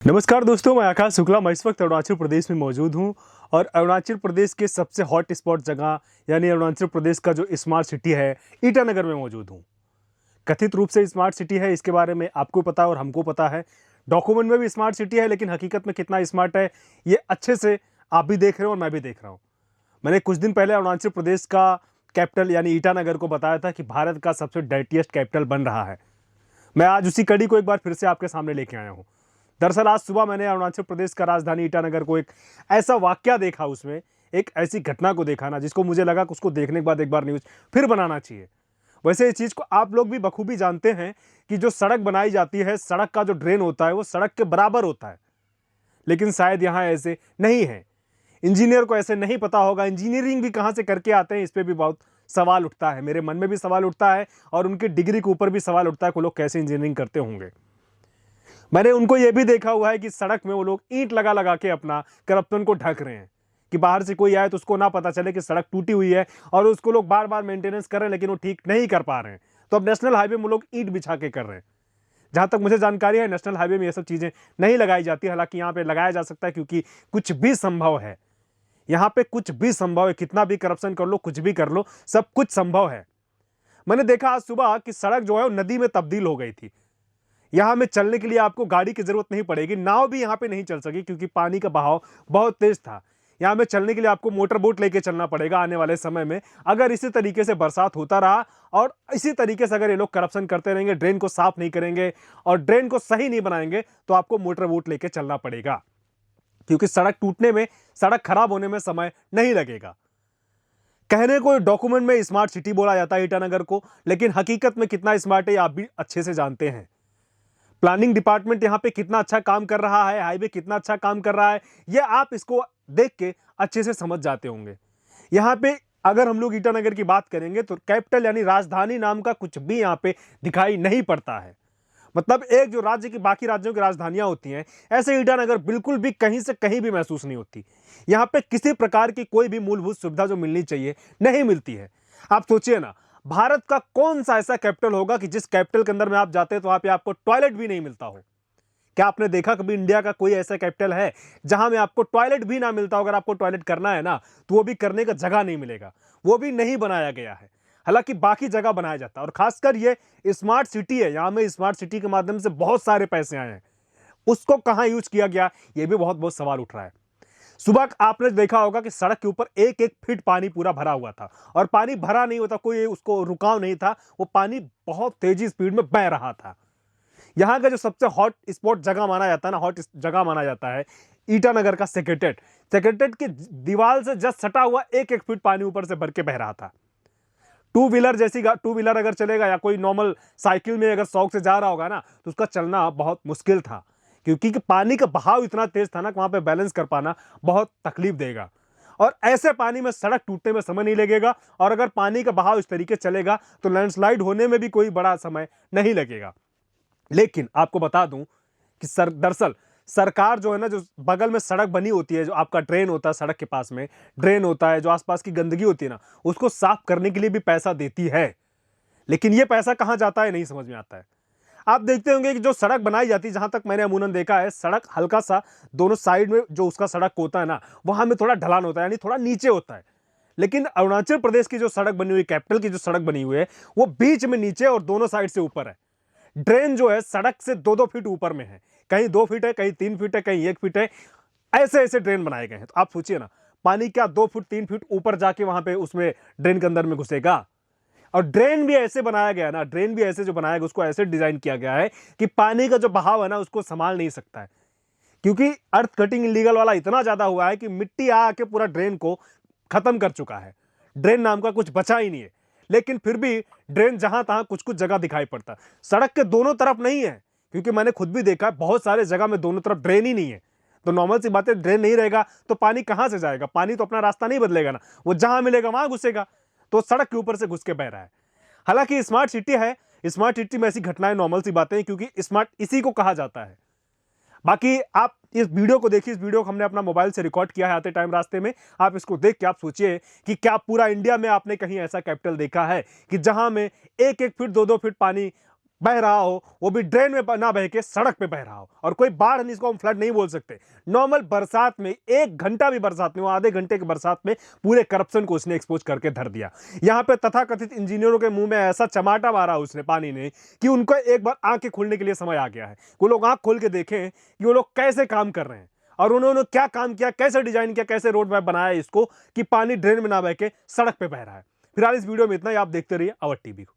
नमस्कार दोस्तों, मैं आकाश शुक्ला। मैं इस वक्त अरुणाचल प्रदेश में मौजूद हूं और अरुणाचल प्रदेश के सबसे हॉट स्पॉट जगह यानी अरुणाचल प्रदेश का जो स्मार्ट सिटी है ईटानगर में मौजूद हूं। कथित रूप से स्मार्ट सिटी है, इसके बारे में आपको पता है और हमको पता है। डॉक्यूमेंट में भी स्मार्ट सिटी है, लेकिन हकीकत में कितना स्मार्ट है ये अच्छे से आप भी देख रहे हो और मैं भी देख रहा हूँ। मैंने कुछ दिन पहले अरुणाचल प्रदेश का कैपिटल यानी ईटानगर को बताया था कि भारत का सबसे डर्टीएस्ट कैपिटल बन रहा है। मैं आज उसी कड़ी को एक बार फिर से आपके सामने लेके आया हूँ। दरअसल आज सुबह मैंने अरुणाचल प्रदेश का राजधानी ईटानगर को एक ऐसा वाकया देखा, उसमें एक ऐसी घटना को देखा ना, जिसको मुझे लगा कि उसको देखने के बाद एक बार न्यूज़ फिर बनाना चाहिए। वैसे इस चीज़ को आप लोग भी बखूबी जानते हैं कि जो सड़क बनाई जाती है, सड़क का जो ड्रेन होता है वो सड़क के बराबर होता है, लेकिन शायद यहाँ ऐसे नहीं है। इंजीनियर को ऐसे नहीं पता होगा, इंजीनियरिंग भी कहाँ से करके आते हैं, इस पर भी बहुत सवाल उठता है। मेरे मन में भी सवाल उठता है और उनकी डिग्री के ऊपर भी सवाल उठता है कि वो लोग कैसे इंजीनियरिंग करते होंगे। मैंने उनको ये भी देखा हुआ है कि सड़क में वो लोग ईंट लगा लगा के अपना करप्शन को ढक रहे हैं कि बाहर से कोई आए तो उसको ना पता चले कि सड़क टूटी हुई है, और उसको लोग बार बार मेंटेनेंस कर रहे हैं, लेकिन वो ठीक नहीं कर पा रहे हैं। तो अब नेशनल हाईवे में लोग ईंट बिछा के कर रहे हैं। जहां तक मुझे जानकारी है, नेशनल हाईवे में ये सब चीजें नहीं लगाई जाती। हालांकि यहाँ पे लगाया जा सकता है, क्योंकि कुछ भी संभव है। यहाँ पे कुछ भी संभव है, कितना भी करप्शन कर लो, कुछ भी कर लो, सब कुछ संभव है। मैंने देखा आज सुबह कि सड़क जो है वो नदी में तब्दील हो गई थी। यहां में चलने के लिए आपको गाड़ी की जरूरत नहीं पड़ेगी, नाव भी यहां पे नहीं चल सकी क्योंकि पानी का बहाव बहुत तेज था। यहां में चलने के लिए आपको मोटर बोट लेके चलना पड़ेगा आने वाले समय में। अगर इसी तरीके से बरसात होता रहा और इसी तरीके से अगर ये लोग करप्शन करते रहेंगे, ड्रेन को साफ नहीं करेंगे और ड्रेन को सही नहीं बनाएंगे, तो आपको मोटर बोट लेके चलना पड़ेगा, क्योंकि सड़क टूटने में, सड़क खराब होने में समय नहीं लगेगा। कहने को डॉक्यूमेंट में स्मार्ट सिटी बोला जाता है ईटानगर को, लेकिन हकीकत में कितना स्मार्ट है आप भी अच्छे से जानते हैं। प्लानिंग डिपार्टमेंट यहाँ पे कितना अच्छा काम कर रहा है, हाईवे कितना अच्छा काम कर रहा है, ये आप इसको देख के अच्छे से समझ जाते होंगे। यहाँ पे अगर हम लोग ईटानगर की बात करेंगे तो कैपिटल यानी राजधानी नाम का कुछ भी यहाँ पे दिखाई नहीं पड़ता है। मतलब एक जो राज्य की बाकी राज्यों की राजधानियां होती हैं, ऐसे ईटानगर बिल्कुल भी कहीं से कहीं भी महसूस नहीं होती। यहाँ पे किसी प्रकार की कोई भी मूलभूत सुविधा जो मिलनी चाहिए नहीं मिलती है। आप सोचिए ना, भारत का कौन सा ऐसा कैपिटल होगा कि जिस कैपिटल के अंदर में आप जाते हैं तो वहां पे आपको टॉयलेट भी नहीं मिलता हो। क्या आपने देखा कभी इंडिया का कोई ऐसा कैपिटल है जहां में आपको टॉयलेट भी ना मिलता हो? अगर आपको टॉयलेट करना है ना, तो वो भी करने का जगह नहीं मिलेगा, वो भी नहीं बनाया गया है। हालांकि बाकी जगह बनाया जाता है। और खासकर ये स्मार्ट सिटी है, यहां में स्मार्ट सिटी के माध्यम से बहुत सारे पैसे आए हैं, उसको कहां यूज किया गया, ये भी बहुत बहुत सवाल उठ रहा है। सुबह आपने देखा होगा कि सड़क के ऊपर एक एक फीट पानी पूरा भरा हुआ था, और पानी भरा नहीं होता, कोई उसको रुकाव नहीं था, वो पानी बहुत तेजी स्पीड में बह रहा था। यहाँ का जो सबसे हॉट स्पॉट जगह माना जाता है ना, हॉट जगह माना जाता है ईटानगर का सेक्रेटेरिएट। सेक्रेटेरिएट की दीवार से जस्ट सटा हुआ एक एक फीट पानी ऊपर से भर के बह रहा था। टू व्हीलर अगर चलेगा या कोई नॉर्मल साइकिल में अगर शौक से जा रहा होगा ना, तो उसका चलना बहुत मुश्किल था, क्योंकि पानी का बहाव इतना तेज था ना कि वहां पे बैलेंस कर पाना बहुत तकलीफ देगा। और ऐसे पानी में सड़क टूटने में समय नहीं लगेगा, और अगर पानी का बहाव इस तरीके चलेगा तो लैंडस्लाइड होने में भी कोई बड़ा समय नहीं लगेगा। लेकिन आपको बता दूं कि दरअसल सरकार जो है ना, जो बगल में सड़क बनी होती है, जो आपका ड्रेन होता है, सड़क के पास में ड्रेन होता है, जो आसपास की गंदगी होती है ना, उसको साफ करने के लिए भी पैसा देती है। लेकिन ये पैसा कहां जाता है नहीं समझ में आता है। आप देखते होंगे कि जो सड़क बनाई जाती है, जहां तक मैंने अमूमन देखा है, सड़क हल्का सा दोनों साइड में जो उसका सड़क होता है ना, वहां में थोड़ा ढलान होता है, यानी थोड़ा नीचे होता है। लेकिन अरुणाचल प्रदेश की जो सड़क बनी हुई, कैपिटल की जो सड़क बनी हुई है, वो बीच में नीचे और दोनों साइड से ऊपर है। ड्रेन जो है सड़क से 2-2 फीट ऊपर में है, कहीं 2 फीट है, कहीं 3 फीट है, कहीं 1 फीट है। ऐसे ऐसे ड्रेन बनाए गए हैं। तो आप सोचिए ना, पानी क्या 2 फुट 3 फीट ऊपर जाके वहां पे उसमें ड्रेन के अंदर में घुसेगा? और ड्रेन भी ऐसे बनाया गया ना, ड्रेन भी ऐसे जो बनाया गया, उसको ऐसे डिजाइन किया गया है कि पानी का जो बहाव है ना, उसको संभाल नहीं सकता है। क्योंकि अर्थ कटिंग इलीगल वाला इतना ज्यादा हुआ है कि मिट्टी आके पूरा ड्रेन को खत्म कर चुका है। ड्रेन नाम का कुछ बचा ही नहीं है। लेकिन फिर भी ड्रेन जहां तहां कुछ कुछ जगह दिखाई पड़ता है। सड़क के दोनों तरफ नहीं है, क्योंकि मैंने खुद भी देखा बहुत सारे जगह में दोनों तरफ ड्रेन ही नहीं है। तो नॉर्मल सी बात है, ड्रेन नहीं रहेगा तो पानी कहां से जाएगा? पानी तो अपना रास्ता नहीं बदलेगा ना, वो जहां मिलेगा वहां घुसेगा। तो सड़क के ऊपर से घुस के बह रहा है। हालांकि स्मार्ट सिटी है, स्मार्ट सिटी में ऐसी घटनाएं नॉर्मल सी बातें हैं, क्योंकि स्मार्ट इसी को कहा जाता है। बाकी आप इस वीडियो को देखिए, इस वीडियो को हमने अपना मोबाइल से रिकॉर्ड किया है आते टाइम रास्ते में। आप इसको देख के आप सोचिए कि क्या पूरा इंडिया में आपने कहीं ऐसा कैपिटल देखा है कि जहां में एक एक फीट 2-2 फीट पानी बह रहा हो, वो भी ड्रेन में ना बह के सड़क पे बह रहा हो, और कोई बाढ़ नहीं, इसको हम फ्लड नहीं बोल सकते। नॉर्मल बरसात में, 1 घंटा भी बरसात में, वो आधे घंटे की बरसात में पूरे करप्शन को उसने एक्सपोज करके धर दिया। यहां पे तथाकथित इंजीनियरों के मुंह में ऐसा चमाटा मारा उसने पानी ने कि उनको एक बार आंखें खोलने के लिए समय आ गया है। वो लोग आंख खोल के देखें कि वो लोग कैसे काम कर रहे हैं और उन्होंने क्या काम किया, कैसे डिजाइन किया, कैसे रोड मैप बनाया इसको कि पानी ड्रेन में ना बह के सड़क पे बह रहा है। फिलहाल इस वीडियो में इतना ही। आप देखते रहिए अवध टीवी को।